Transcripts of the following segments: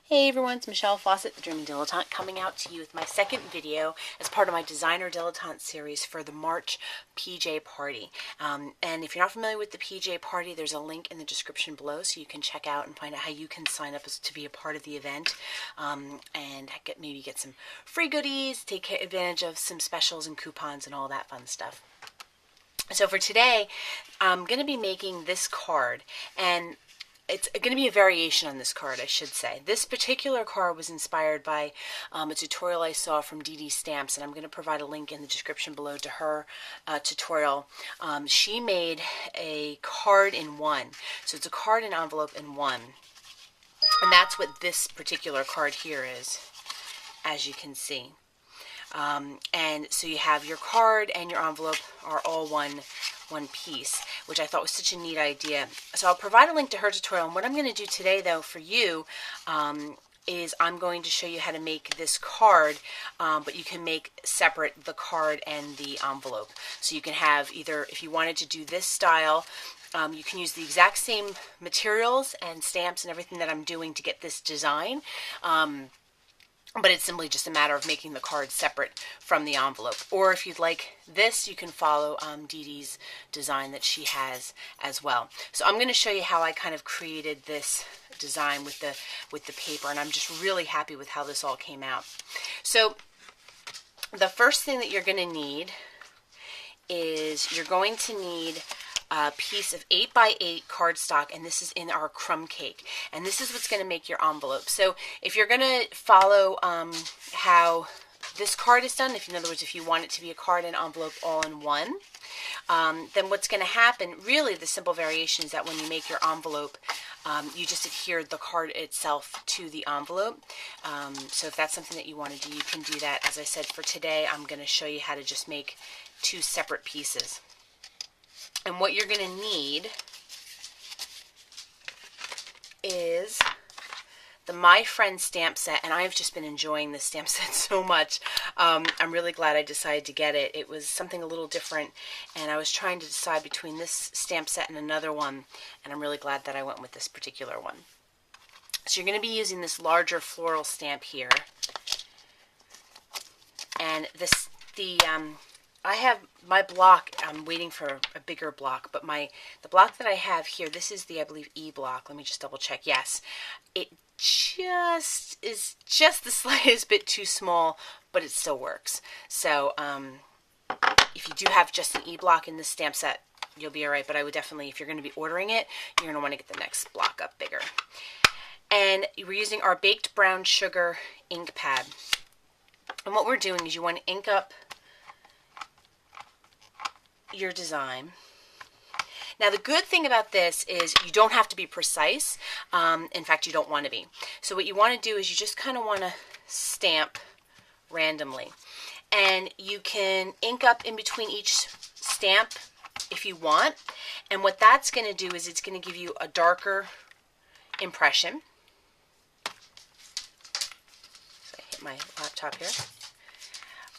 Hey everyone, it's Michelle Fawcett, the Dreaming Dilettante, coming out to you with my second video as part of my Designer Dilettante series for the March PJ Party. And if you're not familiar with the PJ Party, there's a link in the description below so you can check out and find out how you can sign up to be a part of the event and maybe get some free goodies, take advantage of some specials and coupons and all that fun stuff. So for today, I'm going to be making this card, and it's going to be a variation on this card, I should say. This particular card was inspired by a tutorial I saw from Dee Stamps, and I'm going to provide a link in the description below to her tutorial. She made a card in one. So it's a card and envelope in one. And that's what this particular card here is, as you can see. And so you have your card and your envelope are all one piece, which I thought was such a neat idea. So I'll provide a link to her tutorial. And what I'm going to do today, though, for you is I'm going to show you how to make this card, but you can make separate the card and the envelope. So you can have either, if you wanted to do this style, you can use the exact same materials and stamps and everything that I'm doing to get this design. But it's simply just a matter of making the card separate from the envelope. Or if you'd like this, you can follow Dee Dee's design that she has as well. So I'm going to show you how I kind of created this design with the paper, and I'm just really happy with how this all came out. So the first thing that you're going to need is you're going to need a piece of 8x8 cardstock, and this is in our crumb cake, and this is what's going to make your envelope. So if you're going to follow how this card is done, in other words, if you want it to be a card and envelope all in one, then what's going to happen, really the simple variation is that when you make your envelope, you just adhere the card itself to the envelope. So if that's something that you want to do, you can do that. As I said, for today, I'm going to show you how to just make two separate pieces. And what you're going to need is the My Friend stamp set, and I've just been enjoying this stamp set so much. I'm really glad I decided to get it. It was something a little different, and I was trying to decide between this stamp set and another one, and I'm really glad that I went with this particular one. So you're going to be using this larger floral stamp here, and I have my block. I'm waiting for a bigger block, but the block that I have here, this is the, I believe, E block. Let me just double check. Yes, it just is just the slightest bit too small, but it still works. So if you do have just an E block in this stamp set, you'll be all right. But I would definitely, if you're going to be ordering it, you're going to want to get the next block up bigger. And we're using our baked brown sugar ink pad. And what we're doing is you want to ink up your design. Now the good thing about this is you don't have to be precise. In fact, you don't want to be. So what you want to do is you just kind of want to stamp randomly. And you can ink up in between each stamp if you want. And what that's going to do is it's going to give you a darker impression. So I hit my laptop here.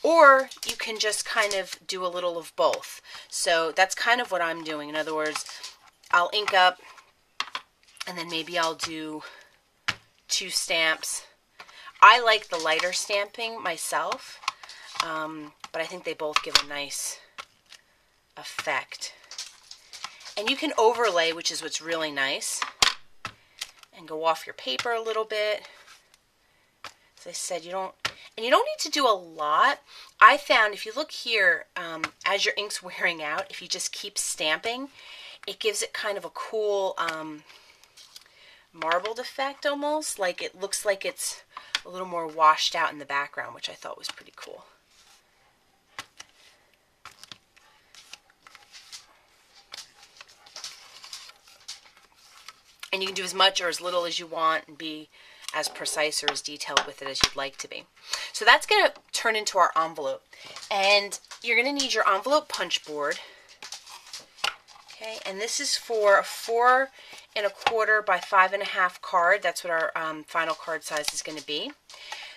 Or you can just kind of do a little of both. So that's kind of what I'm doing. In other words, I'll ink up, and then maybe I'll do two stamps. I like the lighter stamping myself, but I think they both give a nice effect. And you can overlay, which is what's really nice, and go off your paper a little bit. As I said, you don't need to do a lot. I found if you look here, as your ink's wearing out, if you just keep stamping, it gives it kind of a cool marbled effect almost. Like it looks like it's a little more washed out in the background, which I thought was pretty cool. And you can do as much or as little as you want and be as precise or as detailed with it as you'd like to be. So that's going to turn into our envelope. And you're going to need your envelope punch board. Okay, and this is for a 4 1/4 by 5 1/2 card. That's what our final card size is going to be.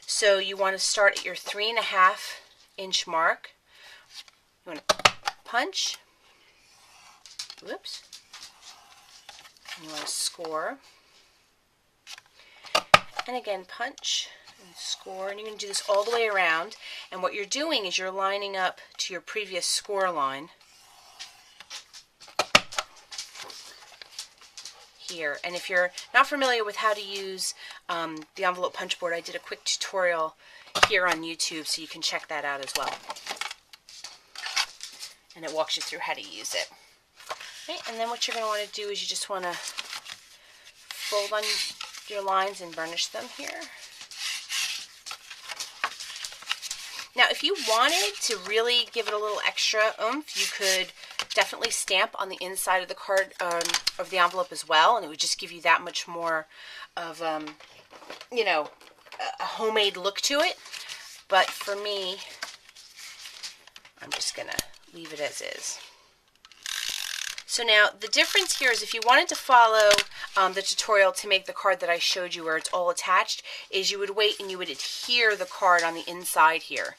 So you want to start at your 3 1/2 inch mark. You want to punch. Whoops. And you want to score. And again, punch and score, and you're going to do this all the way around. And what you're doing is you're lining up to your previous score line here. And if you're not familiar with how to use the envelope punch board, I did a quick tutorial here on YouTube, so you can check that out as well. And it walks you through how to use it. Okay, and then what you're going to want to do is you just want to fold on your lines and burnish them here. Now, if you wanted to really give it a little extra oomph, you could definitely stamp on the inside of the card, of the envelope as well, and it would just give you that much more of, you know, a homemade look to it. But for me, I'm just going to leave it as is. So now the difference here is if you wanted to follow the tutorial to make the card that I showed you where it's all attached, is you would wait and you would adhere the card on the inside here.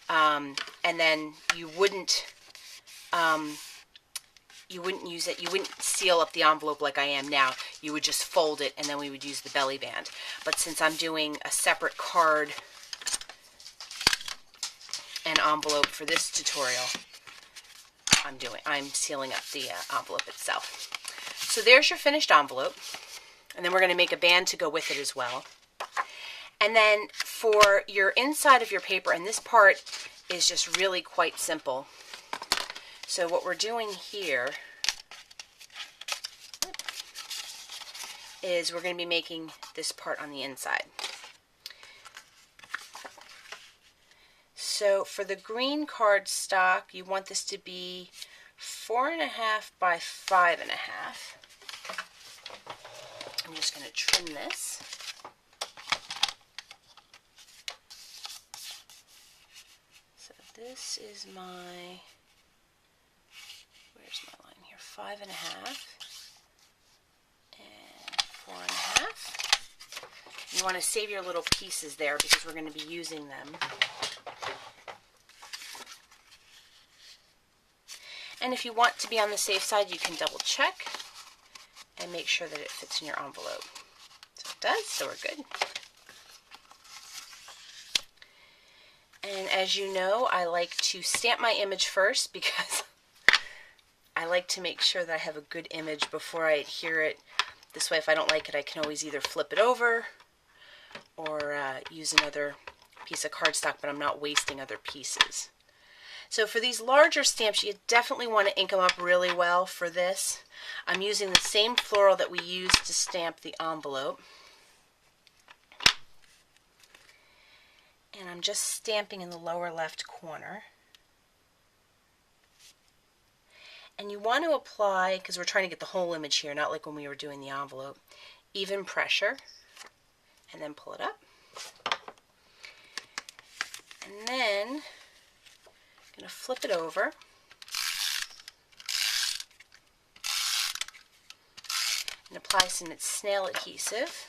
And then you wouldn't use it, you wouldn't seal up the envelope like I am now. You would just fold it and then we would use the belly band. But since I'm doing a separate card and envelope for this tutorial, I'm sealing up the envelope itself. So there's your finished envelope, and then we're going to make a band to go with it as well. And then for your inside of your paper, and this part is just really quite simple. So what we're doing here is we're going to be making this part on the inside. So for the green card stock, you want this to be 4.5 by 5.5. I'm just going to trim this. So this is my, where's my line here? 5.5 and 4.5. You want to save your little pieces there because we're going to be using them. And if you want to be on the safe side, you can double check and make sure that it fits in your envelope. So it does, so we're good. And as you know, I like to stamp my image first because I like to make sure that I have a good image before I adhere it. This way, if I don't like it, I can always either flip it over or use another piece of cardstock, but I'm not wasting other pieces. So for these larger stamps, you definitely want to ink them up really well for this. I'm using the same floral that we used to stamp the envelope. And I'm just stamping in the lower left corner. And you want to apply, because we're trying to get the whole image here, not like when we were doing the envelope, even pressure, and then pull it up. And then I'm going to flip it over. And apply some snail adhesive.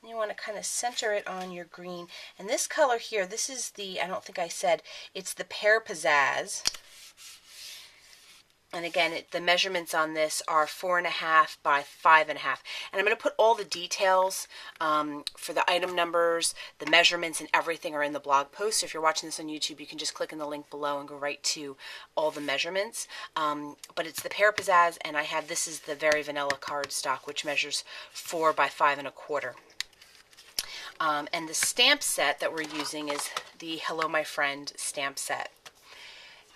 And you want to kind of center it on your green. And this color here, this is the, I don't think I said, it's the Pear Pizzazz. And again, the measurements on this are 4.5 by 5.5. And I'm going to put all the details for the item numbers, the measurements, and everything are in the blog post. So if you're watching this on YouTube, you can just click on the link below and go right to all the measurements. But it's the Pear Pizzazz, and I have, this is the Very Vanilla cardstock, which measures 4 by 5.25. And the stamp set that we're using is the Hello My Friend stamp set.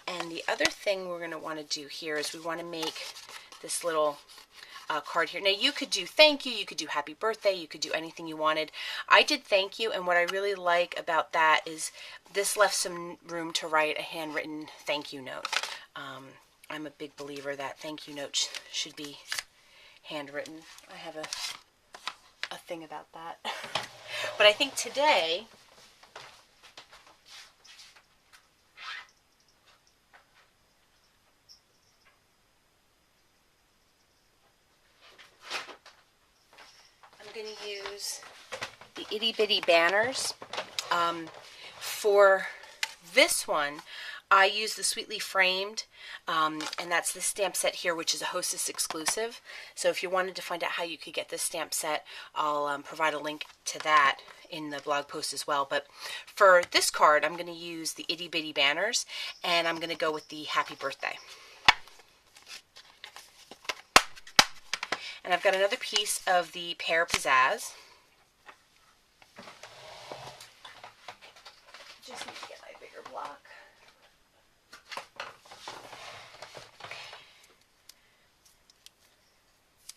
And the other thing we're going to want to do here is we want to make this little card here. Now you could do thank you could do happy birthday, you could do anything you wanted. I did thank you, and what I really like about that is this left some room to write a handwritten thank you note. I'm a big believer that thank you notes should be handwritten. I have a thing about that. But I think today going to use the itty bitty banners. For this one, I use the Sweetly Framed, and that's this stamp set here, which is a Hostess exclusive. So if you wanted to find out how you could get this stamp set, I'll provide a link to that in the blog post as well. But for this card, I'm going to use the Itty Bitty Banners, and I'm going to go with the Happy Birthday. And I've got another piece of the Pear Pizzazz. Just need to get my bigger block.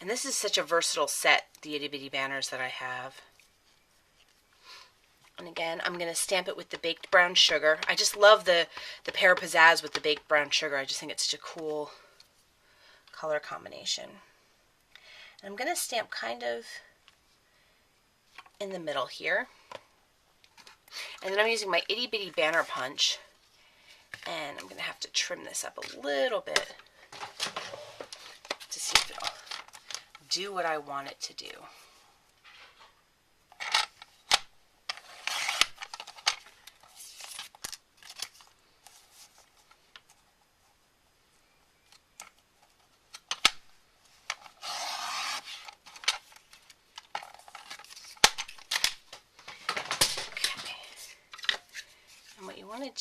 And this is such a versatile set, the Itty Bitty Banners that I have. And again, I'm going to stamp it with the baked brown sugar. I just love the Pear Pizzazz with the baked brown sugar. I just think it's such a cool color combination. And I'm going to stamp kind of in the middle here. And then I'm using my Itty Bitty Banner Punch. And I'm going to have to trim this up a little bit to see if it'll do what I want it to do.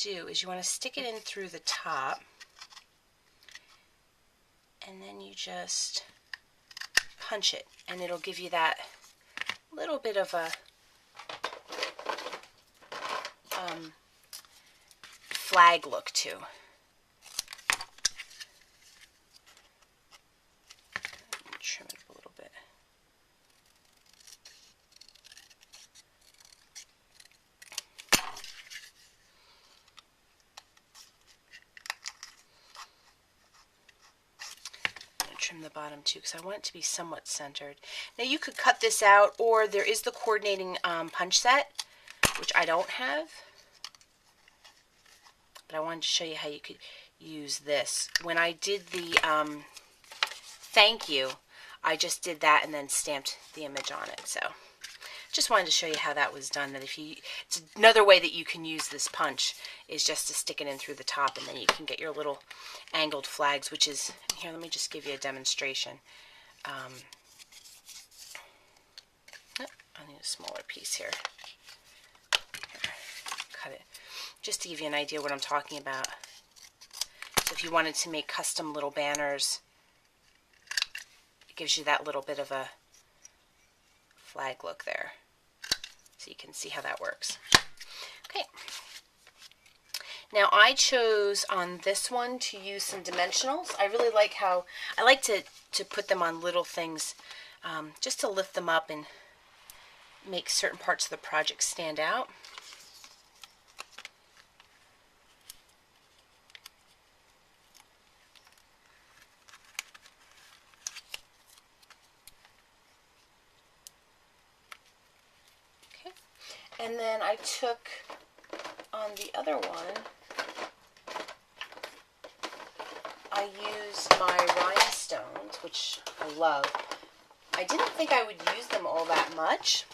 Do is you want to stick it in through the top, and then you just punch it, and it'll give you that little bit of a flag look too. Trim it up a little bit. Trim the bottom too because I want it to be somewhat centered. Now you could cut this out, or there is the coordinating punch set, which I don't have, but I wanted to show you how you could use this. When I did the thank you, I just did that and then stamped the image on it. So just wanted to show you how that was done. That if you, it's another way that you can use this punch is just to stick it in through the top, and then you can get your little angled flags, which is, here, let me just give you a demonstration. I need a smaller piece here. Cut it, just to give you an idea what I'm talking about. So if you wanted to make custom little banners, it gives you that little bit of a flag look there. So you can see how that works. Okay. Now I chose on this one to use some dimensionals. I really like how, I like to put them on little things just to lift them up and make certain parts of the project stand out. Okay. And then I took on the other one, I used my rhinestones, which I love. I didn't think I would use them all that much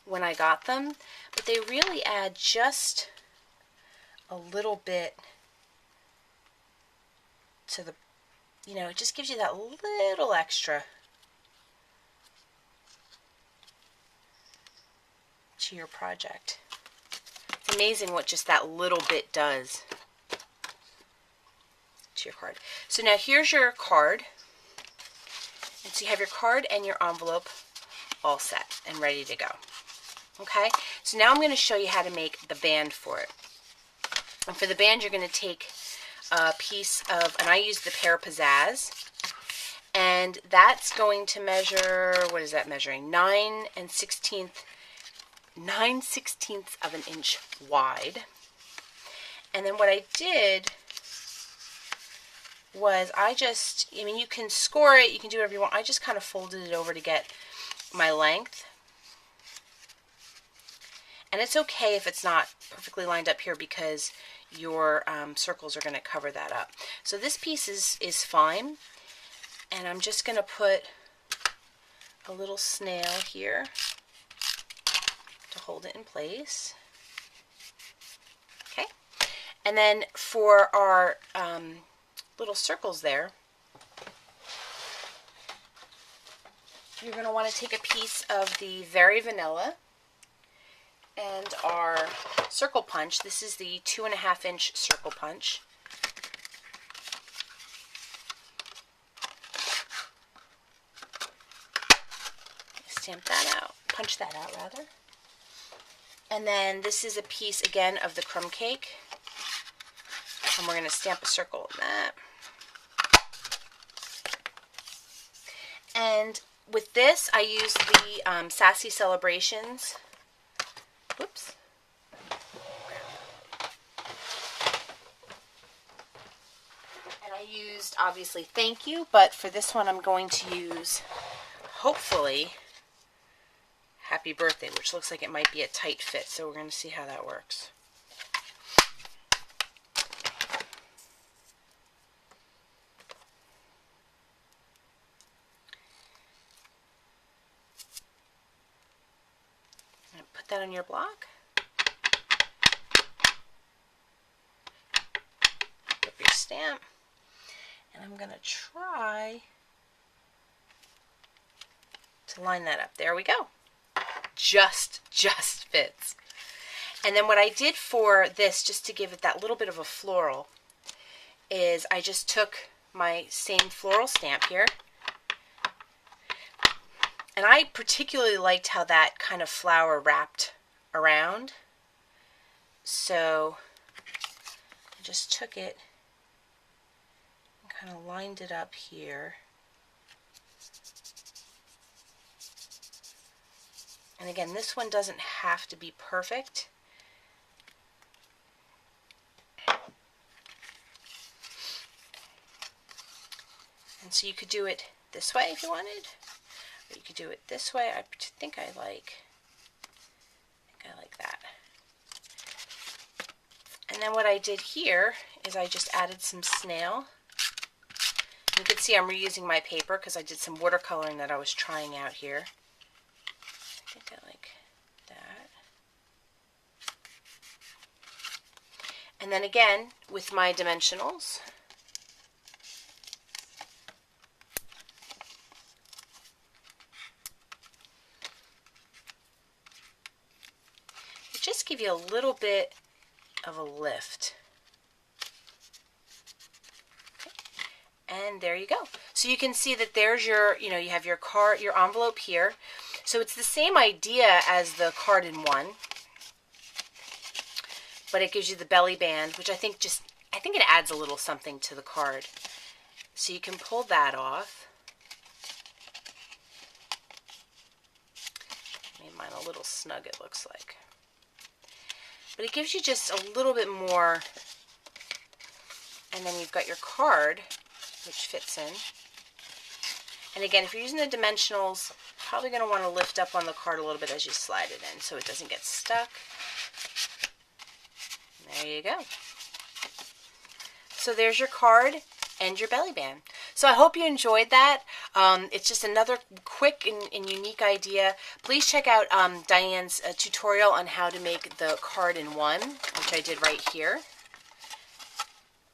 when I got them, but they really add just a little bit to the, you know, it just gives you that little extra to your project. It's amazing what just that little bit does to your card. So now here's your card. And so you have your card and your envelope all set and ready to go. Okay, so now I'm going to show you how to make the band for it. And for the band, you're going to take a piece of, and I use the Pear Pizzazz, and that's going to measure, what is that measuring? 9/16 of an inch wide. And then what I did was I mean, you can score it, you can do whatever you want. I just kind of folded it over to get my length. And it's okay if it's not perfectly lined up here because your circles are going to cover that up. So this piece is fine. And I'm just going to put a little snail here to hold it in place. Okay. And then for our little circles there, you're going to want to take a piece of the Very Vanilla and our circle punch. This is the 2.5-inch circle punch. Stamp that out, punch that out rather. And then this is a piece again of the crumb cake. And we're going to stamp a circle in that. And with this, I use the Sassy Celebrations. Whoops. And I used, obviously, Thank You, but for this one I'm going to use, hopefully, Happy Birthday, which looks like it might be a tight fit, so we're going to see how that works. Put that on your block. Flip your stamp. And I'm going to try to line that up. There we go. Just fits. And then what I did for this, just to give it that little bit of a floral, is I just took my same floral stamp here. And I particularly liked how that kind of flower wrapped around. So I just took it and kind of lined it up here. And again, this one doesn't have to be perfect. And so you could do it this way if you wanted. You could do it this way. I think I like that. And then what I did here is I just added some snail. You can see I'm reusing my paper because I did some watercoloring that I was trying out here. I think I like that. And then again, with my dimensionals, just give you a little bit of a lift. Okay. And there you go. So you can see that there's your, you have your card, your envelope here. So it's the same idea as the card in one, but it gives you the belly band, which I think it adds a little something to the card. So you can pull that off. I made mine a little snug, it looks like. But it gives you just a little bit more, and then you've got your card, which fits in. And again, if you're using the dimensionals, probably going to want to lift up on the card a little bit as you slide it in so it doesn't get stuck. And there you go. So there's your card and your belly band. So I hope you enjoyed that. It's just another quick and unique idea. Please check out Diane's tutorial on how to make the card in one, which I did right here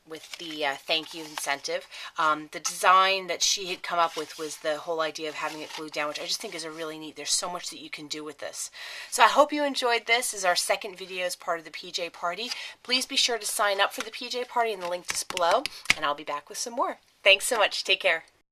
with the thank you incentive. The design that she had come up with was the whole idea of having it glued down, which I just think is a really neat. There's so much that you can do with this. So I hope you enjoyed this. This is our second video as part of the PJ Party. Please be sure to sign up for the PJ Party in the link just below, and I'll be back with some more. Thanks so much. Take care.